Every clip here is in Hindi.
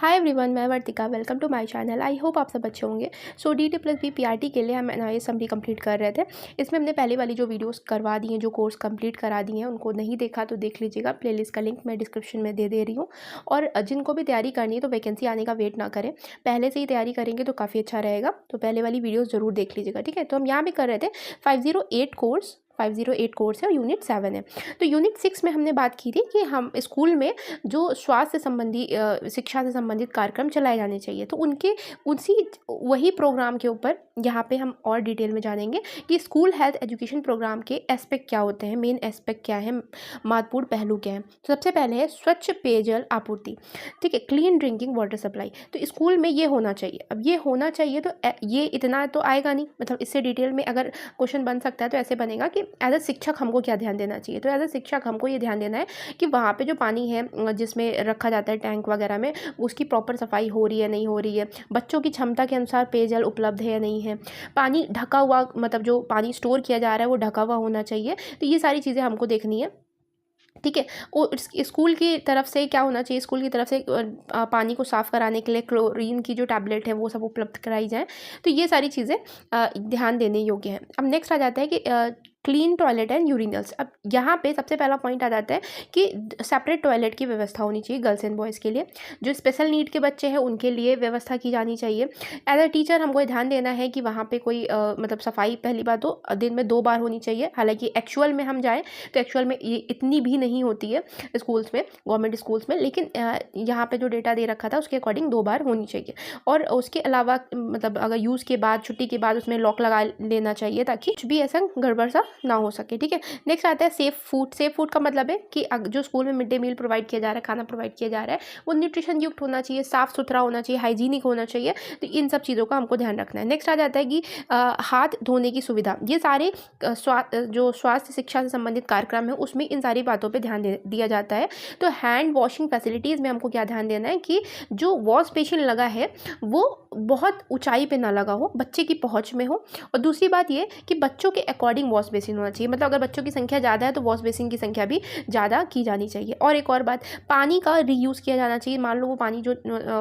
हाय एवरीवन, मैं Vartika. Welcome to my channel. I hope आप सब अच्छे होंगे। So DT plus B PRT के लिए हम NIS समरी कंप्लीट कर रहे थे। इसमें हमने पहले वाली जो वीडियोस करवा दी हैं, जो कोर्स कंप्लीट करा दी हैं, उनको नहीं देखा तो देख लीजिएगा। प्लेलिस्ट का लिंक मैं डिस्क्रिप्शन में दे रही हूँ। और जिनको भी तैयारी करनी है तो वैकेंसी आने का वेट ना करें, पहले से ही तैयारी करेंगे तो काफ़ी अच्छा रहेगा। तो पहले वाली वीडियोज़ ज़रूर देख लीजिएगा, ठीक है। तो हम यहाँ भी कर रहे थे 508 कोर्स है और यूनिट 7 है। तो यूनिट 6 में हमने बात की थी कि हम स्कूल में जो स्वास्थ्य संबंधी शिक्षा से संबंधित कार्यक्रम चलाए जाने चाहिए, तो वही प्रोग्राम के ऊपर यहाँ पे हम और डिटेल में जानेंगे कि स्कूल हेल्थ एजुकेशन प्रोग्राम के एस्पेक्ट क्या होते हैं, मेन एस्पेक्ट क्या है, महत्वपूर्ण पहलू क्या है। तो सबसे पहले है स्वच्छ पेयजल आपूर्ति, ठीक है, क्लीन ड्रिंकिंग वाटर सप्लाई। तो स्कूल में ये होना चाहिए। अब ये होना चाहिए तो ये इतना तो आएगा नहीं, मतलब इससे डिटेल में अगर क्वेश्चन बन सकता है तो ऐसे बनेगा कि एज अ शिक्षक हमको क्या ध्यान देना चाहिए। तो एज अ शिक्षक हमको ये ध्यान देना है कि वहाँ पे जो पानी है जिसमें रखा जाता है टैंक वगैरह में, उसकी प्रॉपर सफाई हो रही है नहीं हो रही है, बच्चों की क्षमता के अनुसार पेयजल उपलब्ध है या नहीं है, पानी ढका हुआ, मतलब जो पानी स्टोर किया जा रहा है वो ढका हुआ होना चाहिए। तो ये सारी चीज़ें हमको देखनी है, ठीक है। और स्कूल की तरफ से क्या होना चाहिए, स्कूल की तरफ से पानी को साफ़ कराने के लिए क्लोरीन की जो टैबलेट है वो सब उपलब्ध कराई जाए। तो ये सारी चीज़ें ध्यान देने योग्य हैं। अब नेक्स्ट आ जाता है कि क्लीन टॉयलेट एंड यूरिनल्स। अब यहाँ पे सबसे पहला पॉइंट आ जाता है कि सेपरेट टॉयलेट की व्यवस्था होनी चाहिए गर्ल्स एंड बॉयज़ के लिए। जो स्पेशल नीड के बच्चे हैं उनके लिए व्यवस्था की जानी चाहिए। एज अ टीचर हमको ध्यान देना है कि वहाँ पे कोई मतलब सफाई पहली बात तो दिन में 2 बार होनी चाहिए। हालांकि एक्चुअल में हम जाएँ तो एक्चुअल में ये इतनी भी नहीं होती है स्कूल्स में, गवर्नमेंट स्कूल्स में, लेकिन यहाँ पे जो डेटा दे रखा था उसके अकॉर्डिंग 2 बार होनी चाहिए। और उसके अलावा मतलब अगर यूज़ के बाद, छुट्टी के बाद उसमें लॉक लगा लेना चाहिए ताकि कुछ भी ऐसा गड़बड़ सा ना हो सके, ठीक है। नेक्स्ट आता है सेफ फूड। सेफ फूड का मतलब है कि जो स्कूल में मिड डे मील प्रोवाइड किया जा रहा है, खाना प्रोवाइड किया जा रहा है, वो न्यूट्रिशन युक्त होना चाहिए, साफ़ सुथरा होना चाहिए, हाइजीनिक होना चाहिए। तो इन सब चीज़ों का हमको ध्यान रखना है। नेक्स्ट आ जाता है कि हाथ धोने की सुविधा। ये सारे जो स्वास्थ्य शिक्षा से संबंधित कार्यक्रम है उसमें इन सारी बातों पर ध्यान दिया जाता है। तो हैंड वॉशिंग फैसिलिटीज़ में हमको क्या ध्यान देना है कि जो वॉश बेसिन लगा है वो बहुत ऊंचाई पे ना लगा हो, बच्चे की पहुंच में हो। और दूसरी बात ये कि बच्चों के अकॉर्डिंग वॉश बेसिन होना चाहिए, मतलब अगर बच्चों की संख्या ज़्यादा है तो वॉश बेसिन की संख्या भी ज़्यादा की जानी चाहिए। और एक और बात, पानी का रीयूज़ किया जाना चाहिए। मान लो वो पानी जो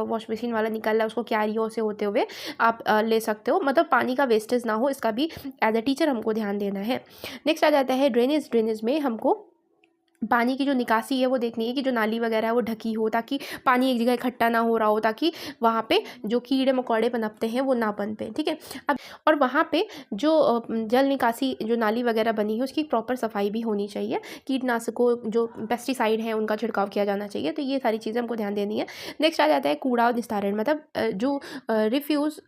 वॉश बेसिन वाला निकल रहा है उसको कैरियर से होते हुए आप ले सकते हो, मतलब पानी का वेस्टेज ना हो, इसका भी एज अ टीचर हमको ध्यान देना है। नेक्स्ट आ जाता है ड्रेनेज। ड्रेनेज में हमको पानी की जो निकासी है वो देखनी है कि जो नाली वगैरह है वो ढकी हो, ताकि पानी एक जगह इकट्ठा ना हो रहा हो, ताकि वहाँ पे जो कीड़े मकोड़े पनपते हैं वो ना पनपे, ठीक है। अब और वहाँ पे जो जल निकासी, जो नाली वगैरह बनी है उसकी प्रॉपर सफाई भी होनी चाहिए। कीटनाशकों, जो पेस्टिसाइड हैं उनका छिड़काव किया जाना चाहिए। तो ये सारी चीज़ें हमको ध्यान देनी है। नेक्स्ट आ जाता है कूड़ा और निस्तारण, मतलब जो रिफ्यूज़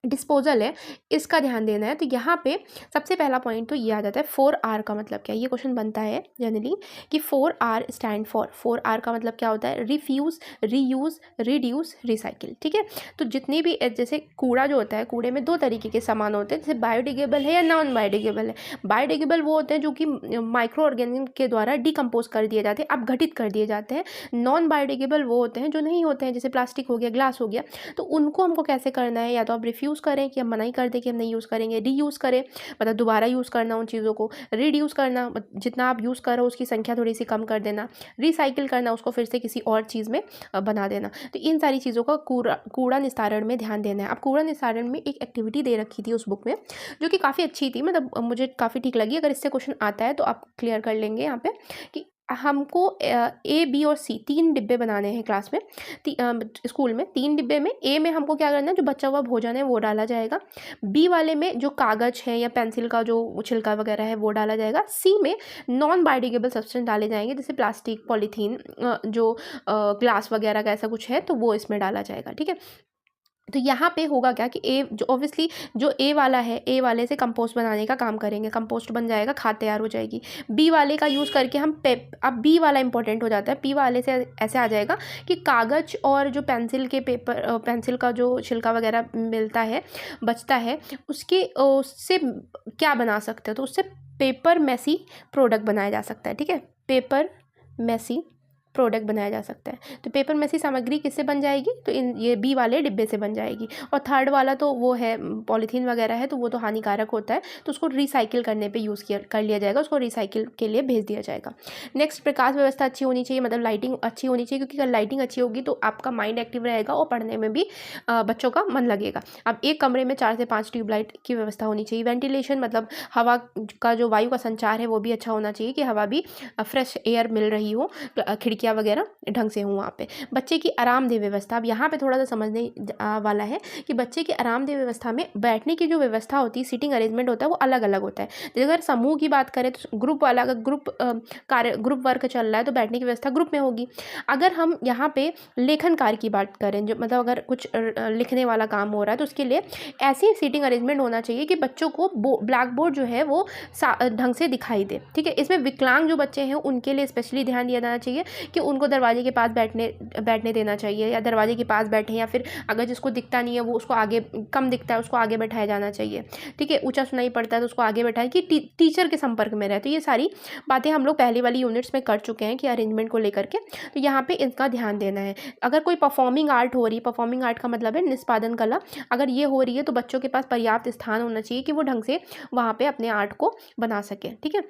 डिस्पोजल है इसका ध्यान देना है। तो यहाँ पे सबसे पहला पॉइंट तो ये आ जाता है 4R का मतलब क्या है। ये क्वेश्चन बनता है जनरली कि 4R स्टैंड फॉर, 4R का मतलब क्या होता है, रिफ्यूज़, रीयूज़, रिड्यूस, रिसाइकिल, ठीक है। तो जितने भी जैसे कूड़ा जो होता है, कूड़े में 2 तरीके के सामान होते हैं, जैसे बायोडिग्रेडेबल है या नॉन बायोडिग्रेडेबल है। बायोडिग्रेडेबल वो होते हैं जो कि माइक्रो ऑर्गेनिज्म के द्वारा डिकम्पोज कर दिए जाते हैं, अपघटित कर दिए जाते हैं। नॉन बायोडिग्रेडेबल वो होते हैं जो नहीं होते हैं, जैसे प्लास्टिक हो गया, ग्लास हो गया। तो उनको हमको कैसे करना है, या तो आप रिफ्यूज़ करें कि हम मना ही कर दें कि हम नहीं यूज़ करेंगे, रीयूज़ करें मतलब दोबारा यूज़ करना उन चीज़ों को, रिड्यूस करना जितना आप यूज़ करो उसकी संख्या थोड़ी सी कम कर देना, रिसाइकिल करना उसको फिर से किसी और चीज़ में बना देना। तो इन सारी चीज़ों का कूड़ा निस्तारण में ध्यान देना है। अब कूड़ा निस्तारण में एक एक्टिविटी दे रखी थी उस बुक में जो कि काफ़ी अच्छी थी, मतलब मुझे काफ़ी ठीक लगी। अगर इससे क्वेश्चन आता है तो आप क्लियर कर लेंगे यहाँ पे कि हमको A, B और C 3 डिब्बे बनाने हैं क्लास में, स्कूल में। 3 डिब्बे में A में हमको क्या करना है, जो बचा हुआ भोजन है वो डाला जाएगा। B वाले में जो कागज़ है या पेंसिल का जो छिलका वगैरह है वो डाला जाएगा। C में नॉन बायोडिग्रेडेबल सब्सटेंस डाले जाएंगे, जैसे प्लास्टिक, पॉलीथीन, जो ग्लास वगैरह का ऐसा कुछ है तो वो इसमें डाला जाएगा, ठीक है। तो यहाँ पे होगा क्या कि ए जो ऑब्वियसली जो ए वाला है, ए वाले से कंपोस्ट बनाने का काम करेंगे, कंपोस्ट बन जाएगा, खाद तैयार हो जाएगी। बी वाले का यूज़ करके हम अब बी वाला इंपॉर्टेंट हो जाता है। पी वाले से ऐसे आ जाएगा कि कागज़ और जो पेंसिल के पेपर, पेंसिल का जो छिलका वगैरह मिलता है, बचता है, उससे क्या बना सकते हैं, तो उससे पेपर मैसी प्रोडक्ट बनाया जा सकता है, ठीक है। पेपर मैसी प्रोडक्ट बनाया जा सकता है। तो पेपर में से सामग्री किससे बन जाएगी, तो ये बी वाले डिब्बे से बन जाएगी। और थर्ड वाला तो वो है पॉलीथीन वगैरह है, तो वो तो हानिकारक होता है, तो उसको रिसाइकिल करने पे यूज़ कर लिया जाएगा, उसको रिसाइकिल के लिए भेज दिया जाएगा। नेक्स्ट, प्रकाश व्यवस्था अच्छी होनी चाहिए, मतलब लाइटिंग अच्छी होनी चाहिए, क्योंकि अगर लाइटिंग अच्छी होगी तो आपका माइंड एक्टिव रहेगा और पढ़ने में भी बच्चों का मन लगेगा। अब एक कमरे में 4 से 5 ट्यूबलाइट की व्यवस्था होनी चाहिए। वेंटिलेशन, मतलब हवा का जो वायु का संचार है वो भी अच्छा होना चाहिए, कि हवा भी फ्रेश एयर मिल रही हो, खिड़कियाँ वगैरह ढंग से हो वहाँ पे। बच्चे की आरामदेह व्यवस्था, अब यहाँ पे थोड़ा सा समझने वाला है कि बच्चे की आरामदेह व्यवस्था में बैठने की जो व्यवस्था होती है, सीटिंग अरेंजमेंट होता है, वो अलग अलग होता है। जैसे अगर समूह की बात करें तो ग्रुप वाला, अगर ग्रुप वर्क चल रहा है तो बैठने की व्यवस्था ग्रुप में होगी। अगर हम यहाँ पे लेखन कार्य की बात करें, जो मतलब अगर कुछ लिखने वाला काम हो रहा है, तो उसके लिए ऐसी सीटिंग अरेंजमेंट होना चाहिए कि बच्चों को ब्लैक बोर्ड जो है वो ढंग से दिखाई दे। ठीक है, इसमें विकलांग जो बच्चे हैं उनके लिए स्पेशली ध्यान दिया जाना चाहिए कि उनको दरवाजे के पास बैठने देना चाहिए, या दरवाजे के पास बैठे, या फिर अगर जिसको दिखता नहीं है वो उसको आगे, कम दिखता है उसको आगे बैठाया जाना चाहिए। ठीक है, ऊंचा सुनाई पड़ता है तो उसको आगे बैठाए, कि टीचर के संपर्क में रहे। तो ये सारी बातें हम लोग पहले वाली यूनिट्स में कर चुके हैं कि अरेंजमेंट को लेकर के, तो यहाँ पे इसका ध्यान देना है। अगर कोई परफॉर्मिंग आर्ट हो रही है, परफॉर्मिंग आर्ट का मतलब है निष्पादन कला, अगर ये हो रही है तो बच्चों के पास पर्याप्त स्थान होना चाहिए कि वो ढंग से वहाँ पे अपने आर्ट को बना सके। ठीक है,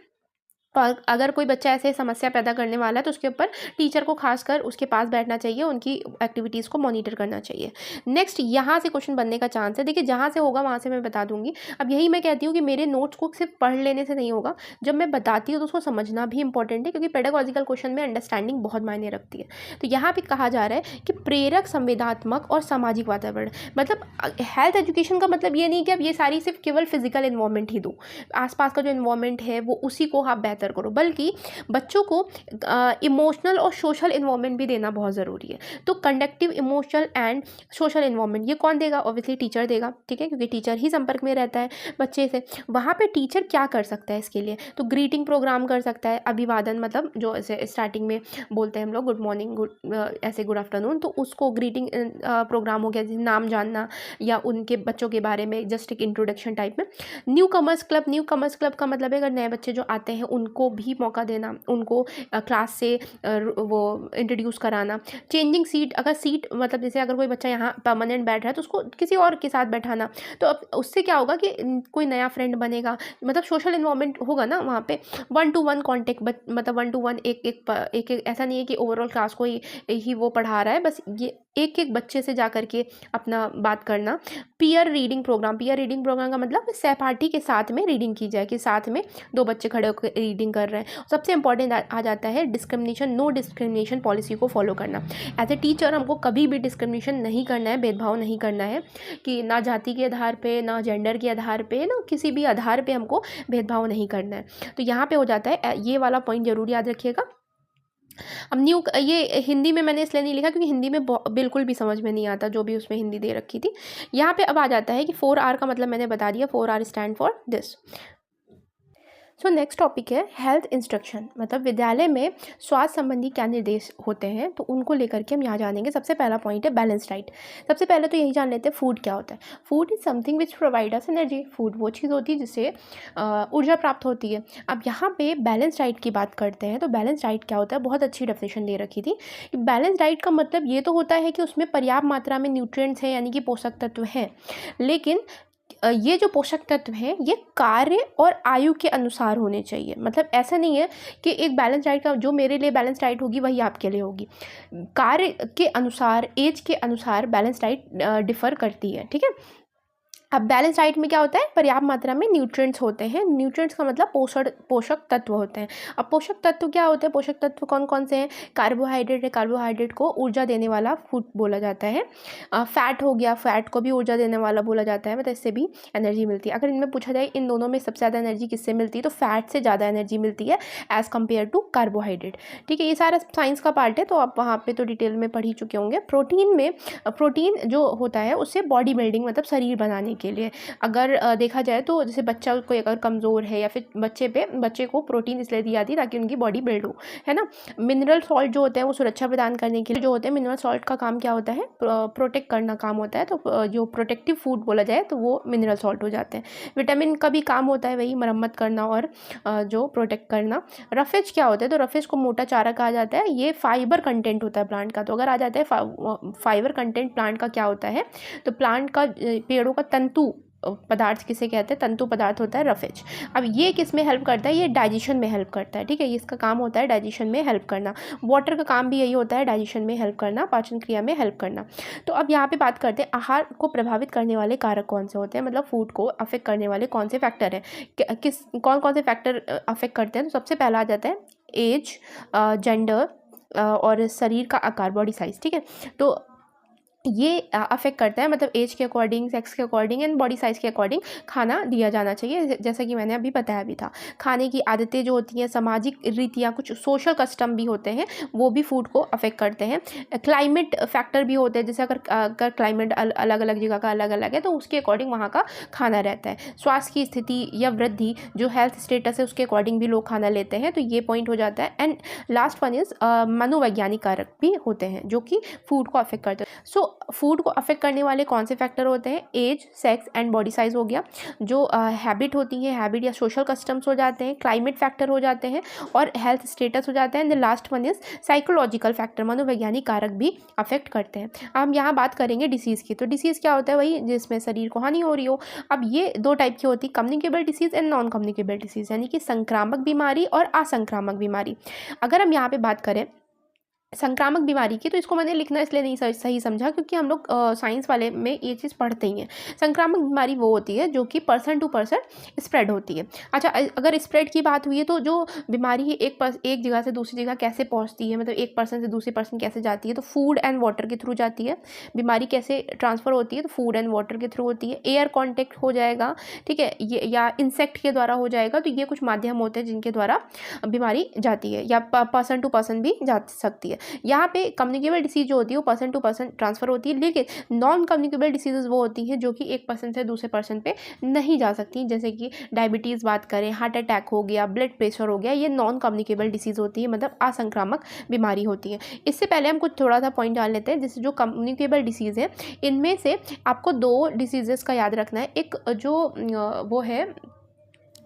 और अगर कोई बच्चा ऐसे समस्या पैदा करने वाला है तो उसके ऊपर टीचर को खासकर उसके पास बैठना चाहिए, उनकी एक्टिविटीज़ को मॉनिटर करना चाहिए। नेक्स्ट, यहाँ से क्वेश्चन बनने का चांस है, देखिए जहाँ से होगा वहाँ से मैं बता दूंगी। अब यही मैं कहती हूँ कि मेरे नोट्स को सिर्फ पढ़ लेने से नहीं होगा, जब मैं बताती हूँ तो उसको समझना भी इंपॉर्टेंट है, क्योंकि पेडागॉजिकल क्वेश्चन में अंडरस्टैंडिंग बहुत मायने रखती है। तो यहाँ पर कहा जा रहा है कि प्रेरक, संवेदात्मक और सामाजिक वातावरण, मतलब हेल्थ एजुकेशन का मतलब ये नहीं कि अब ये सारी सिर्फ केवल फिजिकल इन्वायरमेंट ही दो, आसपास का जो इन्वायरमेंट है वो उसी को आप बेहतर करो, बल्कि बच्चों को इमोशनल और सोशल इन्वायरमेंट भी देना बहुत ज़रूरी है। तो conductive, emotional and social environment ये कौन देगा? ऑब्वियसली टीचर देगा। ठीक है, क्योंकि टीचर ही संपर्क में रहता है बच्चे से। वहाँ पे टीचर क्या कर सकता है इसके लिए? तो ग्रीटिंग प्रोग्राम कर सकता है, अभिवादन, मतलब जो ऐसे स्टार्टिंग में बोलते हैं हम लोग गुड मॉर्निंग, ऐसे गुड आफ्टरनून, तो उसको ग्रीटिंग प्रोग्राम हो गया, जैसे नाम जानना या उनके बच्चों के बारे में जस्ट एक इंट्रोडक्शन टाइप में। न्यू कमर्स क्लब का मतलब है अगर नए बच्चे जो आते हैं उनको भी मौका देना, उनको क्लास से वो इंट्रोड्यूस कराना। चेंजिंग सीट, अगर सीट मतलब जैसे अगर कोई बच्चा यहाँ परमानेंट बैठ रहा है तो उसको किसी और के साथ बैठाना, तो अब उससे क्या होगा कि कोई नया फ्रेंड बनेगा, मतलब सोशल इन्वायरमेंट होगा ना वहाँ पे। 1-to-1 कॉन्टेक्ट, मतलब 1-to-1 एक ऐसा नहीं है कि ओवरऑल क्लास को ही वो पढ़ा रहा है, बस ये एक एक बच्चे से जा करके अपना बात करना। पीयर रीडिंग प्रोग्राम का मतलब सहपाठी के साथ में रीडिंग की जाए, कि साथ में 2 बच्चे खड़े होकर रीडिंग कर रहे हैं। सबसे इंपॉर्टेंट आ जाता है डिस्क्रिमिनेशन, नो डिस्क्रिमिनेशन पॉलिसी को फॉलो करना। एज ए टीचर हमको कभी भी डिस्क्रिमिनेशन नहीं करना है, भेदभाव नहीं करना है, कि ना जाति के आधार पे, ना जेंडर के आधार पे, ना किसी भी आधार पे हमको भेदभाव नहीं करना है। तो यहाँ पे हो जाता है, ये वाला पॉइंट जरूर याद रखिएगा। अब ये हिंदी में मैंने इसलिए नहीं लिखा क्योंकि हिंदी में बिल्कुल भी समझ में नहीं आता जो भी उसमें हिंदी दे रखी थी। यहाँ पे अब आ जाता है कि 4R का मतलब मैंने बता दिया, 4R stand for this. So next topic है हेल्थ इंस्ट्रक्शन, मतलब विद्यालय में स्वास्थ्य संबंधी क्या निर्देश होते हैं, तो उनको लेकर के हम यहाँ जानेंगे। सबसे पहला पॉइंट है बैलेंस डाइट। सबसे पहले तो यही जान लेते हैं फूड क्या होता है। Food is something which provide us energy. Food वो चीज़ होती है जिससे ऊर्जा प्राप्त होती है। अब यहाँ पे बैलेंस डाइट की बात करते हैं, तो बैलेंस डाइट क्या होता है, बहुत अच्छी डेफिनेशन दे रखी थी। बैलेंस डाइट का मतलब ये तो होता है कि उसमें पर्याप्त मात्रा में न्यूट्रिएंट्स हैं, यानी कि पोषक तत्व हैं, लेकिन ये जो पोषक तत्व हैं ये कार्य और आयु के अनुसार होने चाहिए। मतलब ऐसा नहीं है कि एक बैलेंस डाइट का जो मेरे लिए बैलेंस डाइट होगी वही आपके लिए होगी। कार्य के अनुसार, एज के अनुसार बैलेंस डाइट डिफ़र करती है। ठीक है, अब बैलेंस डाइट में क्या होता है, पर्याप्त मात्रा में न्यूट्रिएंट्स होते हैं। न्यूट्रिएंट्स का मतलब पोषक तत्व होते हैं। अब पोषक तत्व क्या होते हैं, पोषक तत्व कौन कौन से हैं? कार्बोहाइड्रेट है, कार्बोहाइड्रेट को ऊर्जा देने वाला फूड बोला जाता है। फैट हो गया, फैट को भी ऊर्जा देने वाला बोला जाता है, मतलब इससे भी एनर्जी मिलती है। अगर इनमें पूछा जाए इन दोनों में सबसे ज़्यादा एनर्जी किससे मिलती है, तो फैट से ज़्यादा एनर्जी मिलती है एज़ कम्पेयर टू कार्बोहाइड्रेट। ठीक है, ये सारा साइंस का पार्ट है, तो आप वहाँ पर तो डिटेल में पढ़ ही चुके होंगे। प्रोटीन जो होता है उससे बॉडी बिल्डिंग, मतलब शरीर बनाने के लिए। अगर देखा जाए तो जैसे बच्चा कोई अगर कमज़ोर है या फिर बच्चे को प्रोटीन इसलिए दी जाती है ताकि उनकी बॉडी बिल्ड हो, है ना। मिनरल सॉल्ट जो होते हैं वो सुरक्षा प्रदान करने के लिए जो होते हैं, मिनरल सॉल्ट का काम क्या होता है, प्रोटेक्ट करना काम होता है। तो जो प्रोटेक्टिव फूड बोला जाए तो वो मिनरल सॉल्ट हो जाते हैं। विटामिन का भी काम होता है वही मरम्मत करना और जो प्रोटेक्ट करना। रफेज क्या होता है, तो रफेज को मोटा चारा कहा जाता है। ये फाइबर कंटेंट होता है प्लांट का। तो अगर आ जाता है फाइबर कंटेंट प्लांट का क्या होता है, तो प्लांट का पेड़ों का तंतु पदार्थ किसे कहते हैं, तंतु पदार्थ होता है रफेज। अब ये किस में हेल्प करता है, ये डाइजेशन में हेल्प करता है, ठीक है। इसका काम होता है डाइजेशन में हेल्प करना। वाटर का काम भी यही होता है, डाइजेशन में हेल्प करना, पाचन क्रिया में हेल्प करना। तो अब यहाँ पे बात करते हैं आहार को प्रभावित करने वाले कारक कौन से होते हैं, मतलब फूड को अफेक्ट करने वाले कौन से फैक्टर हैं, कौन कौन से फैक्टर अफेक्ट करते हैं। तो सबसे पहला आ जाता है एज, जेंडर और शरीर का आकार, बॉडी साइज, ठीक है। तो ये अफेक्ट करता है, मतलब एज के अकॉर्डिंग, सेक्स के अकॉर्डिंग एंड बॉडी साइज़ के अकॉर्डिंग खाना दिया जाना चाहिए, जैसा कि मैंने अभी बताया भी था। खाने की आदतें जो होती हैं, सामाजिक रीतियाँ, कुछ सोशल कस्टम भी होते हैं, वो भी फूड को अफेक्ट करते हैं। क्लाइमेट फैक्टर भी होते हैं, जैसे अगर क्लाइमेट अलग अलग जगह का अलग अलग है तो उसके अकॉर्डिंग वहाँ का खाना रहता है। स्वास्थ्य की स्थिति या वृद्धि, जो हेल्थ स्टेटस है उसके अकॉर्डिंग भी लोग खाना लेते हैं, तो ये पॉइंट हो जाता है। एंड लास्ट वन इज़ मनोवैज्ञानिक कारक भी होते हैं जो कि फूड को अफेक्ट करते हैं। सो फूड को अफेक्ट करने वाले कौन से फैक्टर होते हैं, age, sex and body size हो गया, जो हैबिट होती है, हैबिट या सोशल कस्टम्स हो जाते हैं, क्लाइमेट फैक्टर हो जाते हैं और हेल्थ स्टेटस हो जाता है। And the last one is psychological factor, मनोवैज्ञानिक कारक भी अफेक्ट करते हैं। हम यहाँ बात करेंगे डिसीज़ की। तो डिसीज़ क्या होता है, वही जिसमें शरीर को हानि हो रही हो। अब ये दो टाइप की होती है, communicable disease and non communicable disease, यानी कि संक्रामक बीमारी और असंक्रामक बीमारी। अगर हम यहाँ पे बात करें संक्रामक बीमारी की, तो इसको मैंने लिखना इसलिए नहीं सही समझा क्योंकि हम लोग साइंस वाले में ये चीज़ पढ़ते ही हैं। संक्रामक बीमारी वो होती है जो कि पर्सन टू पर्सन स्प्रेड होती है। अच्छा, अगर स्प्रेड की बात हुई है तो जो बीमारी है एक जगह से दूसरी जगह कैसे पहुंचती है, मतलब एक पर्सन से दूसरे पर्सन कैसे जाती है, तो फूड एंड वाटर के थ्रू जाती है। बीमारी कैसे ट्रांसफ़र होती है, तो फूड एंड वाटर के थ्रू होती है। एयर कॉन्टेक्ट हो जाएगा, ठीक है, ये या इंसेक्ट के द्वारा हो जाएगा। तो ये कुछ माध्यम होते हैं जिनके द्वारा बीमारी जाती है, या पर्सन टू पर्सन भी जा सकती है। यहाँ पे कम्युनिकेबल डिसीज जो होती है वो पर्सन टू पर्सन ट्रांसफ़र होती है, लेकिन नॉन कम्युनिकेबल डिसीजेज वो होती हैं जो कि एक पर्सन से दूसरे पर्सन पे नहीं जा सकती, जैसे कि डायबिटीज़ बात करें, हार्ट अटैक हो गया, ब्लड प्रेशर हो गया, ये नॉन कम्युनिकेबल डिसीज़ होती है, मतलब असंक्रामक बीमारी होती है। इससे पहले हम कुछ थोड़ा सा पॉइंट डाल लेते हैं, जैसे जो कम्युनिकेबल डिसीज़ है इनमें से आपको दो डिसीजेस का याद रखना है। एक जो वो है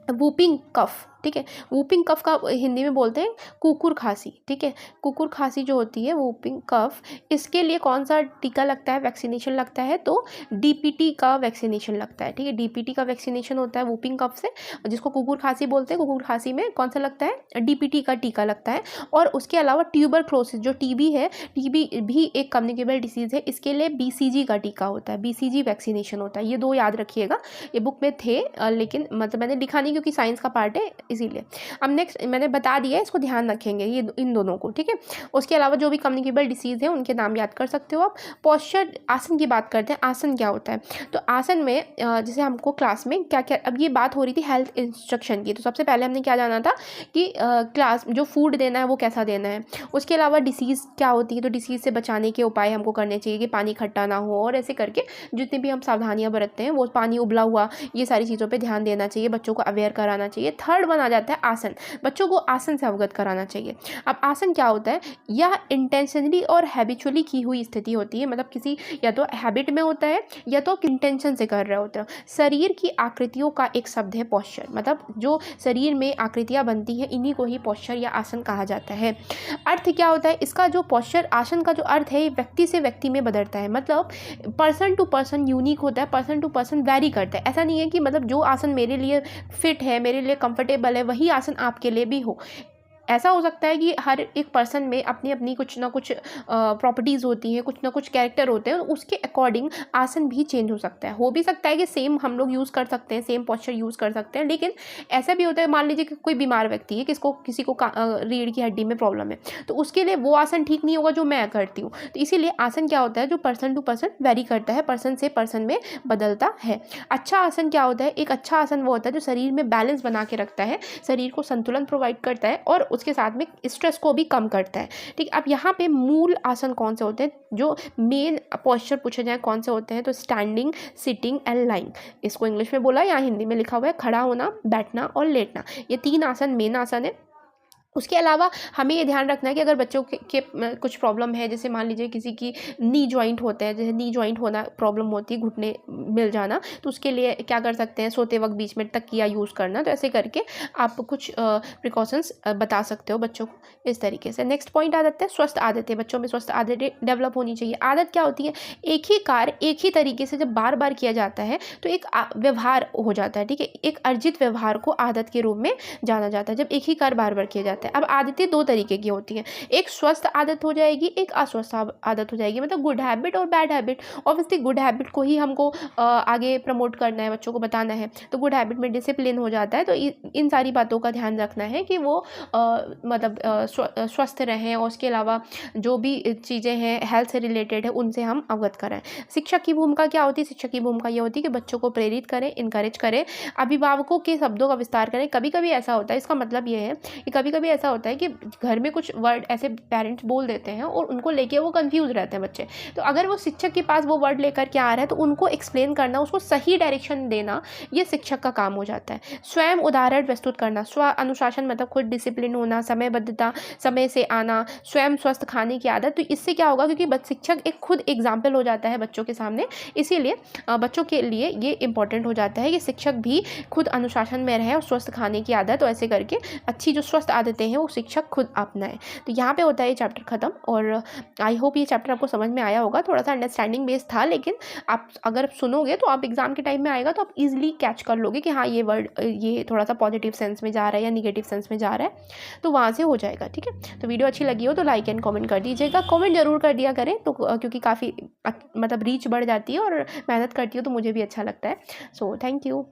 वूपिंग कफ, ठीक है, वूपिंग कफ का हिंदी में बोलते हैं कुकुर खांसी, ठीक है। कुकुर खांसी जो होती है वूपिंग कफ, इसके लिए कौन सा टीका लगता है, वैक्सीनेशन लगता है, तो डीपीटी का वैक्सीनेशन लगता है, ठीक है। डीपीटी का वैक्सीनेशन होता है वूपिंग कफ से, जिसको कुकुर खांसी बोलते हैं। कुकुर खांसी में कौन सा लगता है, डीपीटी का टीका लगता है। और उसके अलावा ट्यूबरक्लोसिस जो टीबी है, टीबी भी एक कम्युनिकेबल डिसीज़ है, इसके लिए बीसीजी का टीका होता है, बीसीजी वैक्सीनेशन होता है। ये दो याद रखिएगा, ये बुक में थे लेकिन मतलब मैंने लिखा नहीं क्योंकि साइंस का पार्ट है इसीलिए। अब नेक्स्ट मैंने बता दिया है, इसको ध्यान रखेंगे ये इन दोनों को, ठीक है। उसके अलावा जो भी कम्युनिकेबल डिसीज़ है उनके नाम याद कर सकते हो आप। पोस्चर, आसन की बात करते हैं। आसन क्या होता है, तो आसन में जैसे हमको क्लास में क्या क्या, अब ये बात हो रही थी हेल्थ इंस्ट्रक्शन की, तो सबसे पहले हमने क्या जाना था कि क्लास जो फूड देना है वो कैसा देना है। उसके अलावा डिसीज़ क्या होती है, तो डिसीज़ से बचाने के उपाय हमको करने चाहिए कि पानी इकट्ठा ना हो, और ऐसे करके जितनी भी हम सावधानियाँ बरतते हैं, वो पानी उबला हुआ, ये सारी चीज़ों पर ध्यान देना चाहिए, बच्चों को अवेयर कराना चाहिए। थर्ड वन आ जाता है आसन, बच्चों को आसन से अवगत कराना चाहिए। अब आसन क्या होता है, यह इंटेंशनली और हैबिचुअली की हुई स्थिति होती है, मतलब किसी या तो हैबिट में होता है या तो इंटेंशन से कर रहे होते हैं। शरीर की आकृतियों का एक शब्द है पोस्चर, मतलब जो शरीर में आकृतियां बनती हैं इन्हीं को ही पोस्चर या आसन कहा जाता है। अर्थ क्या होता है इसका, जो पोस्चर आसन का जो अर्थ है व्यक्ति से व्यक्ति में बदलता है, मतलब पर्सन टू पर्सन यूनिक होता है, पर्सन टू पर्सन वैरी करता है। ऐसा नहीं है कि मतलब जो आसन मेरे लिए फिट है, मेरे लिए कंफर्टेबल है, वही आसन आपके लिए भी हो। ऐसा हो सकता है कि हर एक पर्सन में अपनी अपनी कुछ ना कुछ प्रॉपर्टीज़ होती हैं, कुछ ना कुछ कैरेक्टर होते हैं, उसके अकॉर्डिंग आसन भी चेंज हो सकता है। हो भी सकता है कि सेम हम लोग यूज़ कर सकते हैं, सेम पोस्चर यूज़ कर सकते हैं, लेकिन ऐसा भी होता है, मान लीजिए कि कोई बीमार व्यक्ति है, किसी को रीढ़ की हड्डी में प्रॉब्लम है, तो उसके लिए वो आसन ठीक नहीं होगा जो मैं करती हूँ। तो इसीलिए आसन क्या होता है, जो पर्सन टू पर्सन वेरी करता है, पर्सन से पर्सन में बदलता है। अच्छा आसन क्या होता है, एक अच्छा आसन वो होता है जो शरीर में बैलेंस बना के रखता है, शरीर को संतुलन प्रोवाइड करता है और उसके साथ में स्ट्रेस को भी कम करता है। ठीक है, अब यहाँ पे मूल आसन कौन से होते हैं, जो मेन पोस्चर पूछे जाए कौन से होते हैं, तो स्टैंडिंग, सिटिंग एंड लाइंग। इसको इंग्लिश में बोला या हिंदी में लिखा हुआ है, खड़ा होना, बैठना और लेटना। ये 3 आसन मेन आसन है। उसके अलावा हमें ये ध्यान रखना है कि अगर बच्चों के कुछ प्रॉब्लम है, जैसे मान लीजिए किसी की नी जॉइंट होता है, जैसे नी जॉइंट होना प्रॉब्लम होती है, घुटने मिल जाना, तो उसके लिए क्या कर सकते हैं, सोते वक्त बीच में तकिया यूज़ करना। तो ऐसे करके आप कुछ प्रिकॉशंस बता सकते हो बच्चों को इस तरीके से। नेक्स्ट पॉइंट आ जाता है स्वस्थ आदतें। बच्चों में स्वस्थ आदतें डेवलप होनी चाहिए। आदत क्या होती है, एक ही कार्य एक ही तरीके से जब बार बार किया जाता है तो एक व्यवहार हो जाता है। ठीक है, एक अर्जित व्यवहार को आदत के रूप में जाना जाता है जब एक ही कार्य बार बार किया जाता है। अब आदतें 2 तरीके की होती हैं, एक स्वस्थ आदत हो जाएगी, एक अस्वस्थ आदत हो जाएगी, मतलब गुड हैबिट और bad habit. Obviously good habit को ही हमको आगे प्रमोट करना है, बच्चों को बताना है, तो गुड हैबिट में डिसिप्लिन हो जाता है। तो इन सारी बातों का ध्यान रखना है कि वो मतलब स्वस्थ रहें, और उसके अलावा जो भी चीज़ें हैं हेल्थ से रिलेटेड है उनसे हम अवगत कराएं। शिक्षक की भूमिका क्या होती है, शिक्षक की भूमिका ये होती है कि बच्चों को प्रेरित करें, इनकरेज करें, अभिभावकों के शब्दों का विस्तार करें। कभी कभी ऐसा होता है, इसका मतलब ये है कि कभी कभी ऐसा होता है कि घर में कुछ वर्ड ऐसे पेरेंट्स बोल देते हैं और उनको लेके वो कंफ्यूज रहते हैं बच्चे। तो अगर वो शिक्षक के पास वो वर्ड लेकर के आ रहा है तो उनको एक्सप्लेन करना, उसको सही डायरेक्शन देना, ये शिक्षक का काम हो जाता है। स्वयं उदाहरण प्रस्तुत करना, स्व अनुशासन मतलब खुद डिसिप्लिन होना, समयबद्धता, समय से आना, स्वयं स्वस्थ खाने की आदत। तो इससे क्या होगा, क्योंकि शिक्षक एक खुद एग्जाम्पल हो जाता है बच्चों के सामने, इसीलिए बच्चों के लिए ये इंपॉर्टेंट हो जाता है कि शिक्षक भी खुद अनुशासन में रहे और स्वस्थ खाने की आदत, तो ऐसे करके अच्छी जो स्वस्थ आदतें हैं वो शिक्षक खुद अपनाए। तो यहाँ पे होता है ये चैप्टर खत्म, और आई होप ये चैप्टर आपको समझ में आया होगा। थोड़ा सा अंडरस्टैंडिंग बेस्ड था, लेकिन आप अगर सुनोगे तो आप एग्जाम के टाइम में आएगा तो आप इजीली कैच कर लोगे कि हाँ ये वर्ड ये थोड़ा सा पॉजिटिव सेंस में जा रहा है या निगेटिव सेंस में जा रहा है, तो वहाँ से हो जाएगा। ठीक है, तो वीडियो अच्छी लगी हो तो लाइक एंड कॉमेंट कर दीजिएगा, कॉमेंट जरूर कर दिया करें, तो क्योंकि काफ़ी मतलब रीच बढ़ जाती है और मेहनत करती हो तो मुझे भी अच्छा लगता है। So thank you.